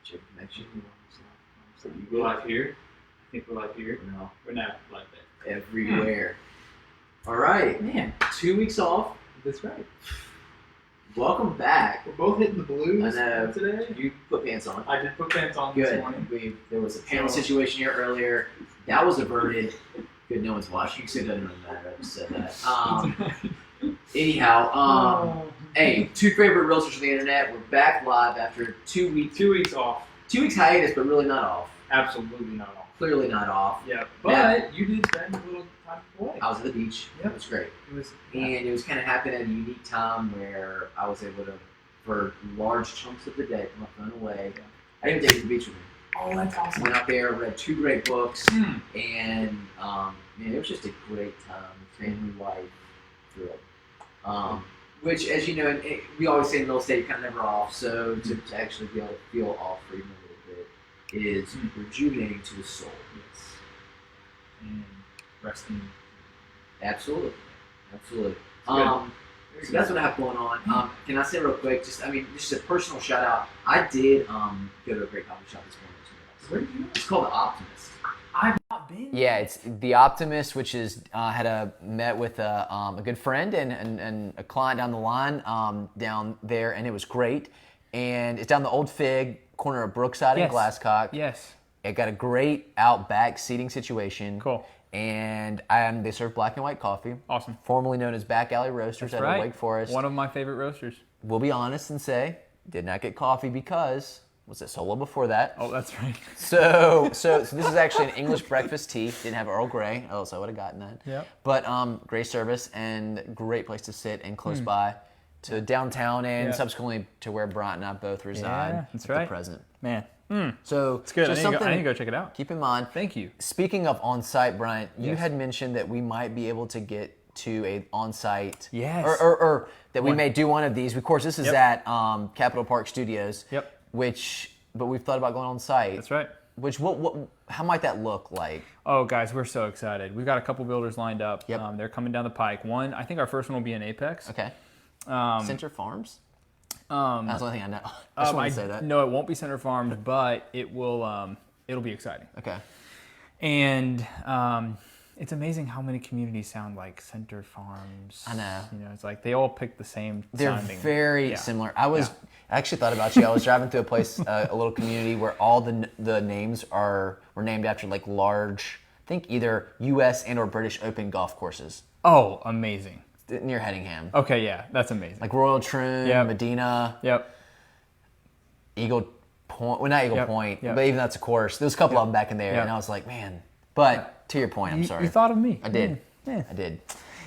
Chip connection. So we're live here. I think we're live here. No. We're not live there. Everywhere. All right. Man, 2 weeks off. that's right. Welcome back. We're both hitting the blues I know. today. You put pants on. I did put pants on Good. this morning. There was a panel situation here earlier. That was averted. Good, no one's watching. So it doesn't really matter. I just said that. Anyhow, hey, two favorite realtors on the internet. We're back live after 2 weeks. 2 weeks off. 2 weeks hiatus, but really not off. Absolutely not off. Clearly not off. Yeah, but you did spend a little time away. I was at the beach. Yep. It was great. It was, And it was kind of happening at a unique time where I was able to, for large chunks of the day, put my phone away. I didn't take it to the beach with me. Oh, that's awesome. Went out there, read 2 great books, Mm. and man, it was just a great time. Family, life, thrill. Which, as you know, we always say in real estate, you're kind of never off. So to actually be able to feel off for even a little bit is rejuvenating to the soul. Yes. And resting. Absolutely, absolutely. Good. So that's what I have going on. Can I say real quick, just a personal shout out. I did go to a great coffee shop this morning. Where did you go? It's called The Optimist. I've not been. Yeah, it's The Optimist, which is met with a good friend and a client down the line down there, and it was great. And it's down the Old Fig, corner of Brookside and Glasscock. Yes. It got a great out back seating situation. Cool. And they serve black and white coffee. Awesome. Formerly known as Back Alley Roasters out of Wake Forest. One of my favorite roasters. We'll be honest and say, did not get coffee because, was it solo before that? Oh, that's right. So this is actually an English breakfast tea. Didn't have Earl Grey, else I would have gotten that. Yep. But great service and great place to sit and close by to downtown and subsequently to where Bryant and I both reside that's at right. the present. Man. So It's good. just I need something to go check it out. keep in mind. Thank you. Speaking of on-site, Bryant, you Yes. had mentioned that we might be able to get to a on-site. Yes. Or that we may do one of these. Of course, this is Yep. at Capitol Park Studios. Yep. But we've thought about going on-site. That's right. Which how might that look like? Oh, guys, we're so excited. We've got a couple builders lined up. Yep. They're coming down the pike. One, I think our first one will be in Apex. Okay. Um, Center Farms? That's the only thing I know. I just want to say that. No, it won't be center farmed, but it will. It'll be exciting. Okay. And it's amazing how many communities sound like center farms. I know. You know, it's like they all pick the same They're sounding. very similar. I actually thought about you. I was driving through a place, a little community where all the names were named after like large, I think either U.S. and or British Open golf courses Oh, amazing. near Hedingham. Okay, yeah, that's amazing. Like Royal Troon, Yep. Medina, Yep. Eagle Point. Well, not Eagle Point, Yep. but even that's a course. There's a couple of them back in there, Yep. and I was like, man. But to your point, I'm sorry. You thought of me. I did. Yeah. I did.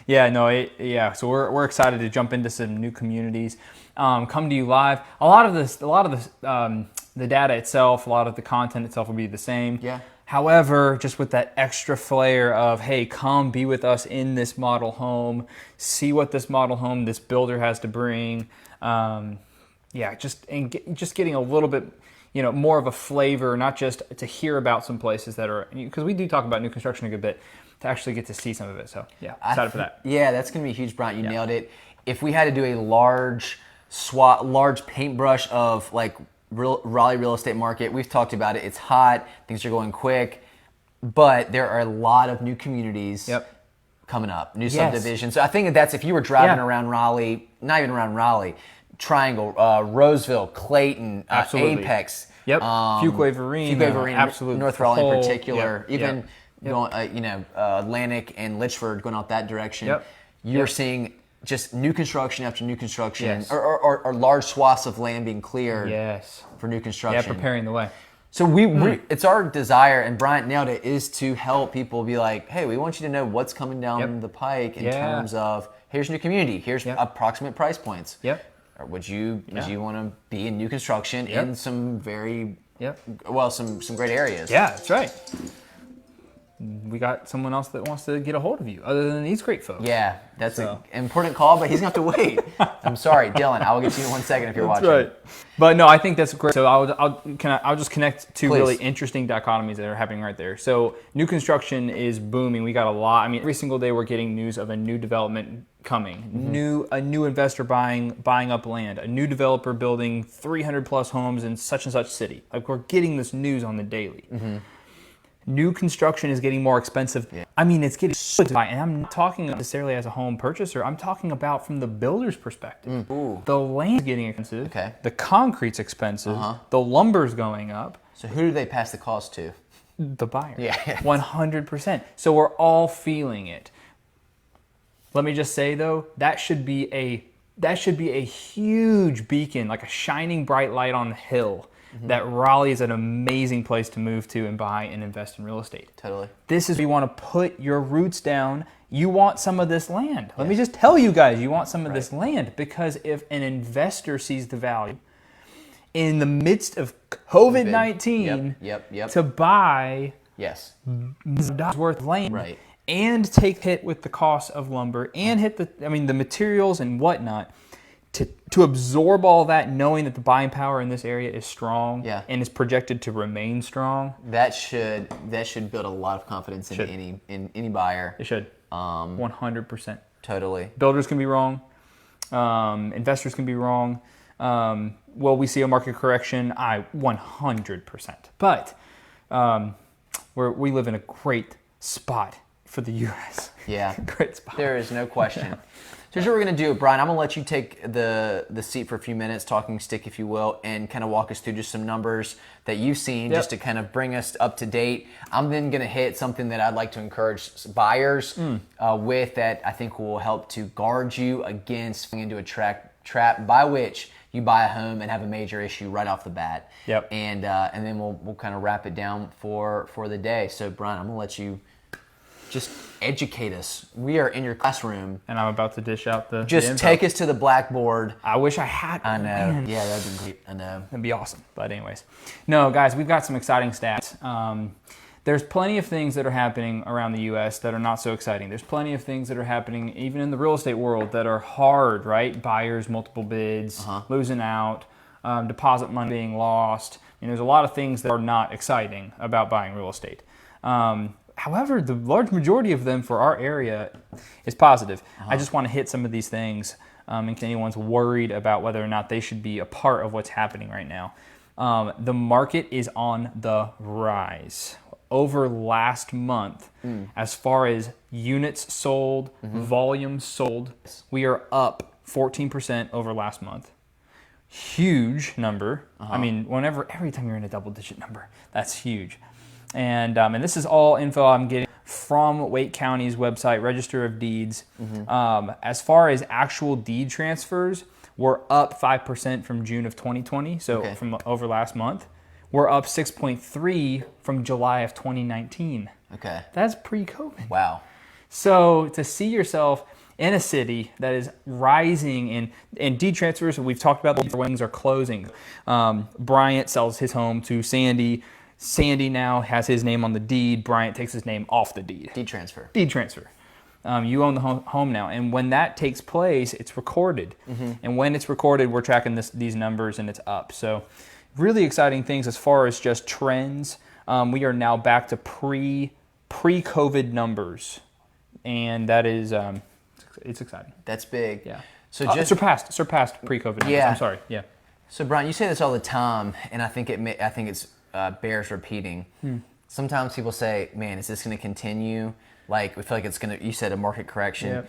Yeah, no, so we're excited to jump into some new communities, come to you live. A lot of the data itself, a lot of the content itself will be the same. Yeah. However, just with that extra flair of, hey, come be with us in this model home, see what this model home, this builder has to bring. Just getting a little bit, more of a flavor, not just to hear about some places that are, because we do talk about new construction a good bit, to actually get to see some of it. So yeah, excited for that. Yeah, that's going to be huge, Brian. You nailed it. If we had to do a large paintbrush of like Raleigh real estate market, we've talked about it. It's hot. Things are going quick. But there are a lot of new communities coming up, new subdivisions. So I think that's if you were driving around Raleigh, not even around Raleigh, Triangle, Roseville, Clayton, Apex. Yep. Fuquay Varina, absolutely. North Raleigh in particular. Even going, Atlantic and Litchford going out that direction. Yep. You're seeing just new construction after new construction, or large swaths of land being cleared for new construction. Yeah, preparing the way. So it's our desire, and Bryant nailed it, is to help people be like, hey, we want you to know what's coming down the pike in terms of here's new community, here's approximate price points. Yep. Or would you want to be in new construction in some very some great areas? Yeah, that's right. we got someone else that wants to get a hold of you other than these great folks. Yeah, that's an important call, but he's going to have to wait. I'm sorry, Dylan. I will get to you in 1 second if you're watching. Right. But no, I think that's great. So I'll just connect two Please. really interesting dichotomies that are happening right there. So new construction is booming. We got a lot. I mean, every single day we're getting news of a new development coming, a new investor buying up land, a new developer building 300 plus homes in such and such city. Like, we're getting this news on the daily. New construction is getting more expensive. Yeah. I mean, it's getting so high, and I'm not talking necessarily as a home purchaser. I'm talking about from the builder's perspective. The land's getting expensive. Okay. The concrete's expensive. The lumber's going up. So who do they pass the cost to? The buyer. Yeah. 100%. So we're all feeling it. Let me just say though, that should be a huge beacon, like a shining bright light on the hill. That Raleigh is an amazing place to move to and buy and invest in real estate. Totally. This is where you want to put your roots down. You want some of this land. Let me just tell you guys, you want some of this land, because if an investor sees the value in the midst of COVID-19 to buy dollars worth of land and take hit with the cost of lumber and hit the materials and whatnot, to absorb all that, knowing that the buying power in this area is strong and is projected to remain strong. That should build a lot of confidence in any buyer. It should. 100%. Totally. Builders can be wrong. Investors can be wrong. Will we see a market correction? 100%. But we live in a great spot for the U.S. Yeah. Great spot. There is no question. So here's what we're going to do, Brian. I'm going to let you take the seat for a few minutes, talking stick, if you will, and kind of walk us through just some numbers that you've seen just to kind of bring us up to date. I'm then going to hit something that I'd like to encourage buyers with, that I think will help to guard you against falling into a trap by which you buy a home and have a major issue right off the bat. And then we'll kind of wrap it down for the day. So Brian, I'm going to let you just educate us. We are in your classroom. And I'm about to dish out the Just take us to the blackboard. I wish I had. I know. Man. Yeah, that'd be great. I know. That'd be awesome. But anyways. No, guys, we've got some exciting stats. There's plenty of things that are happening around the U.S. that are not so exciting. There's plenty of things that are happening even in the real estate world that are hard, right? Buyers, multiple bids, losing out, deposit money being lost. There's a lot of things that are not exciting about buying real estate. However, the large majority of them for our area is positive. I just want to hit some of these things in case anyone's worried about whether or not they should be a part of what's happening right now. The market is on the rise. Over last month, as far as units sold, volume sold, we are up 14% over last month. Huge number. I mean, every time you're in a double-digit number, that's huge. And this is all info I'm getting from Wake County's website, Register of Deeds. As far as actual deed transfers, we're up 5% from June of 2020, so from over last month. We're up 6.3 from July of 2019. Okay. That's pre-COVID. Wow. So to see yourself in a city that is rising in deed transfers, we've talked about the wings are closing. Bryant sells his home to Sandy. Sandy now has his name on the deed. Bryant takes his name off the deed. Deed transfer. Deed transfer. You own the home now. And when that takes place, it's recorded. And when it's recorded, we're tracking these numbers and it's up. So really exciting things as far as just trends. We are now back to pre-COVID numbers. And that is, it's exciting. That's big. Yeah. So just surpassed pre-COVID numbers. I'm sorry. Yeah. So Brian, you say this all the time, and I think it's bears repeating. Sometimes people say, man, is this going to continue? Like, we feel like it's going to, you said a market correction.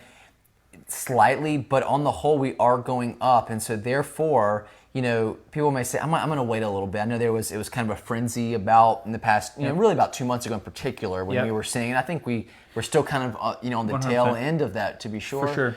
Slightly, but on the whole, we are going up. And so therefore, people may say, I'm going to wait a little bit. I know it was kind of a frenzy about in the past, really about 2 months ago in particular when we were seeing, and I think we're still kind of, on the 100%. Tail end of that, to be sure. For sure.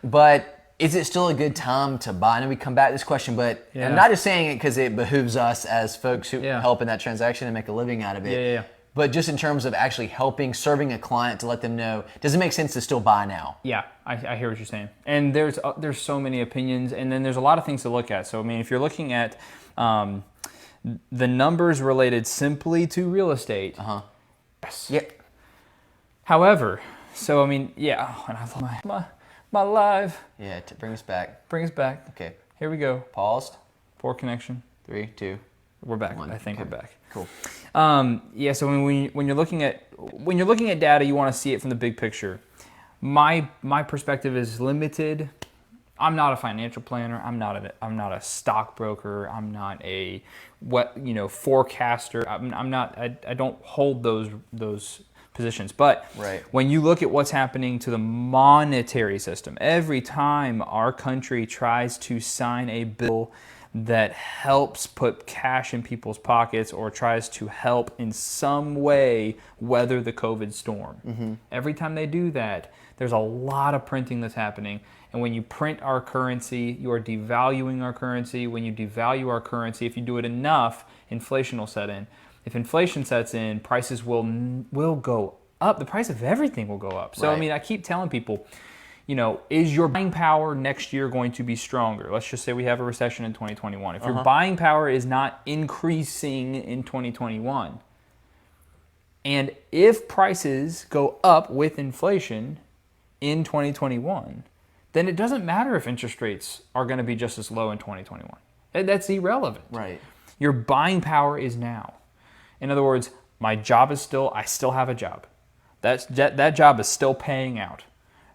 But is it still a good time to buy? I know we come back to this question, but I'm not just saying it because it behooves us as folks who help in that transaction and make a living out of it. But just in terms of actually serving a client to let them know, does it make sense to still buy now? Yeah, I hear what you're saying. And there's so many opinions, and then there's a lot of things to look at. So, I mean, if you're looking at the numbers related simply to real estate, Yep. However, so I mean, yeah, and I love my live. Yeah, bring us back. Bring us back. Okay, Here we go. paused. Poor connection. 3, 2. We're back. One. I think Okay. we're back. Cool. Yeah. So when you're looking at data, you want to see it from the big picture. My perspective is limited. I'm not a financial planner. I'm not a stockbroker. I'm not a forecaster. I'm not. I don't hold those positions. But Right. when you look at what's happening to the monetary system, every time our country tries to sign a bill that helps put cash in people's pockets or tries to help in some way weather the COVID storm, every time they do that, there's a lot of printing that's happening. And when you print our currency, you are devaluing our currency. When you devalue our currency, if you do it enough, inflation will set in. If inflation sets in, prices will go up. The price of everything will go up. So, Right. I mean, I keep telling people, is your buying power next year going to be stronger? Let's just say we have a recession in 2021. If your buying power is not increasing in 2021, and if prices go up with inflation in 2021, then it doesn't matter if interest rates are going to be just as low in 2021. That's irrelevant. Right. Your buying power is now. In other words, I still have a job. That job is still paying out.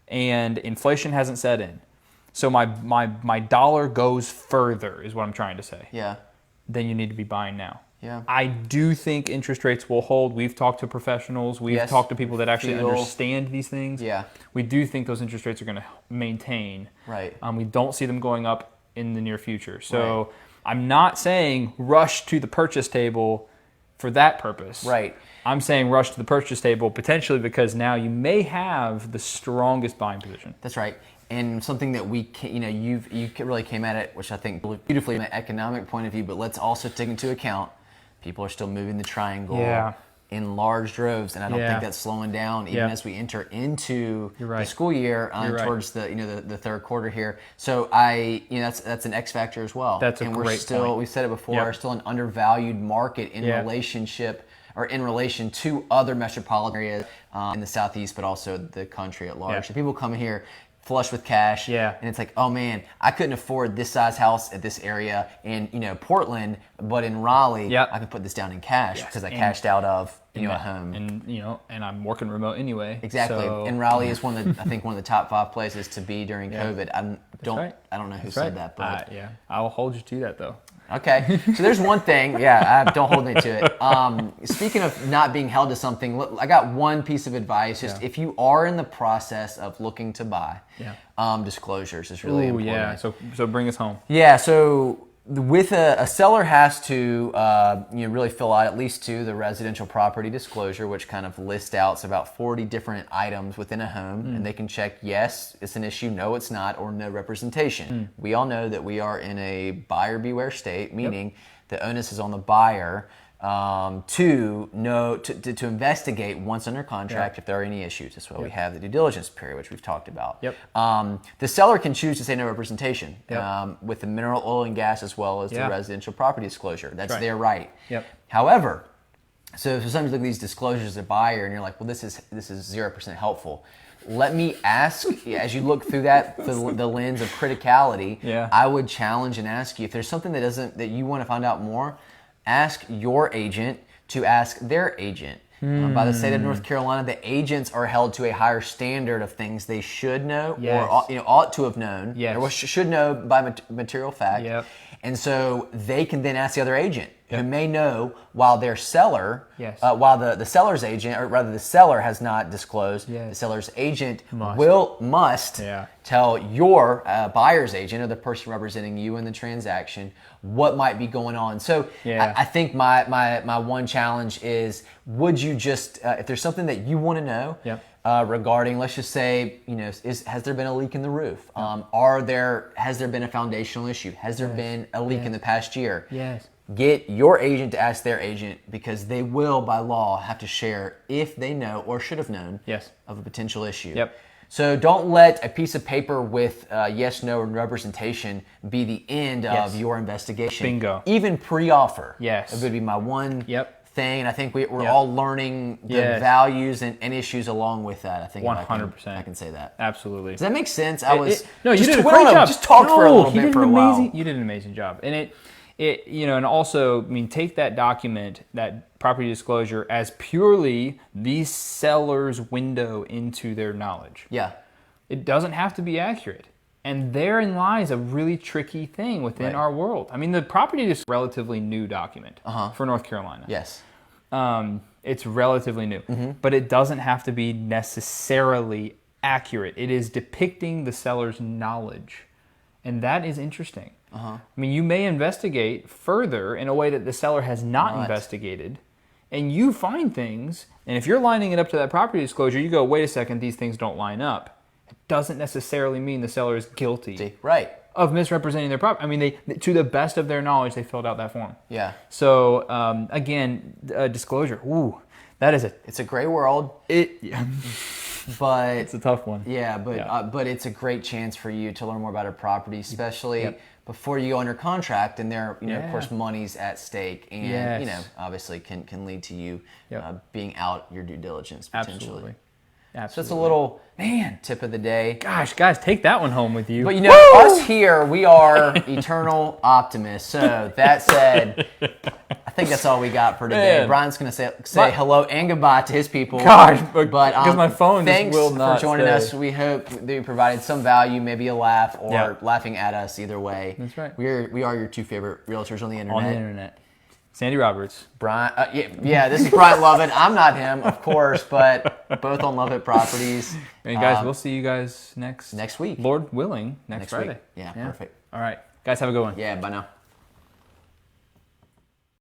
And inflation hasn't set in. So my dollar goes further is what I'm trying to say. Yeah. Then you need to be buying now. Yeah. I do think interest rates will hold. We've talked to professionals. We've Yes. talked to people that actually Feel- understand these things. Yeah. We do think those interest rates are going to maintain. Right. We don't see them going up in the near future. So I'm not saying rush to the purchase table for that purpose. Right. I'm saying rush to the purchase table potentially because now you may have the strongest buying position. That's right. And something that we can, you really came at it, which I think beautifully from an economic point of view, but let's also take into account people are still moving the triangle Yeah. in large droves, and I don't Yeah. think that's slowing down even Yeah. as we enter into You're the right. school year You're right. towards the third quarter here. So that's an X factor as well. That's a and we're great still point. we've said it before, Yep. we're still an undervalued market in Yeah. relationship or in relation to other metropolitan areas in the southeast, but also the country at large. Yeah. So people come here flush with cash, Yeah. and it's like, oh man, I couldn't afford this size house at this area in Portland, but in Raleigh, Yep. I can put this down in cash Yes. because I And- cashed out of a home. And I'm working remote anyway. Exactly. So, And Raleigh is one of the top 5 places to be during Yeah. COVID. I don't know who That's said right. that, but Yeah, I'll hold you to that though. okay. So there's one thing. Yeah, don't hold me to it. Speaking of not being held to something, look, I got one piece of advice. Just if you are in the process of looking to buy, disclosures is really important. Yeah. So bring us home. Yeah, so with a seller has to really fill out at least 2, the residential property disclosure, which kind of lists out about 40 different items within a home, and they can check yes, it's an issue, no, it's not, or no representation. We all know that we are in a buyer beware state, meaning the onus is on the buyer to investigate once under contract if there are any issues. That's why we have the due diligence period, which we've talked about. Yep. The seller can choose to say no representation Yep. with the mineral oil and gas as well as the Yeah. residential property disclosure. That's Right. their right. Yep. However, so sometimes you look at these disclosures as a buyer and you're like, well, this is 0% helpful. Let me ask, as you look through that through the lens of criticality, I would challenge and ask you if there's something that you want to find out more. Ask your agent to ask their agent. By the state of North Carolina, the agents are held to a higher standard of things they should know or ought to have known, or should know by material fact. Yep. And so they can then ask the other agent, who may know while their seller, while the seller's agent, or rather the seller has not disclosed, the seller's agent must tell your buyer's agent or the person representing you in the transaction what might be going on. So I think my one challenge is, would you just, if there's something that you want to know regarding, let's just say, has there been a leak in the roof? Has there been a foundational issue? Has there been a leak in the past year? Yes. Get your agent to ask their agent, because they will, by law, have to share if they know or should have known of a potential issue. Yep. So don't let a piece of paper with yes, no, and representation be the end of your investigation. Bingo. Even pre-offer. Yes. That would be my one thing, and I think we're Yeah. all learning the Yes. values and issues along with that. I think if 100%. I can say that. Absolutely. Does that make sense? I was no, you just, did a we great don't know, job. just talked for a little you bit did for an a while. You did an amazing job, and and also, I mean, take that document, that property disclosure, as purely the seller's window into their knowledge. Yeah. It doesn't have to be accurate. And therein lies a really tricky thing within Right. our world. I mean, the property is a relatively new document for North Carolina. Yes. It's relatively new, but it doesn't have to be necessarily accurate. It is depicting the seller's knowledge. And that is interesting. I mean, you may investigate further in a way that the seller has not investigated, and you find things, and if you're lining it up to that property disclosure, you go, wait a second, these things don't line up. It doesn't necessarily mean the seller is guilty Right. of misrepresenting their property. I mean, they to the best of their knowledge, they filled out that form. Yeah. So, again, disclosure. Ooh, that is It's a gray world, but it's a tough one. yeah, but it's a great chance for you to learn more about a property, especially before you go under contract, and there, of course, money's at stake, and obviously can lead to you being out your due diligence potentially. Absolutely. So it's a little tip of the day. Gosh, guys, take that one home with you. But us here, we are eternal optimists. So that said, I think that's all we got for today. Man. Brian's going to say hello and goodbye to his people. Gosh, but because my phone just thanks will not for joining stay. us. We hope that we provided some value, maybe a laugh, or Yeah. laughing at us either way. That's right. We are your two favorite realtors on the internet. On the internet. Sandy Roberts. Brian, this is Brian Lovett. I'm not him, of course, but both on Lovett Properties. And guys, we'll see you guys next week. Lord willing, next Friday. week. Yeah, perfect. All right. Guys, have a good one. Yeah, bye now.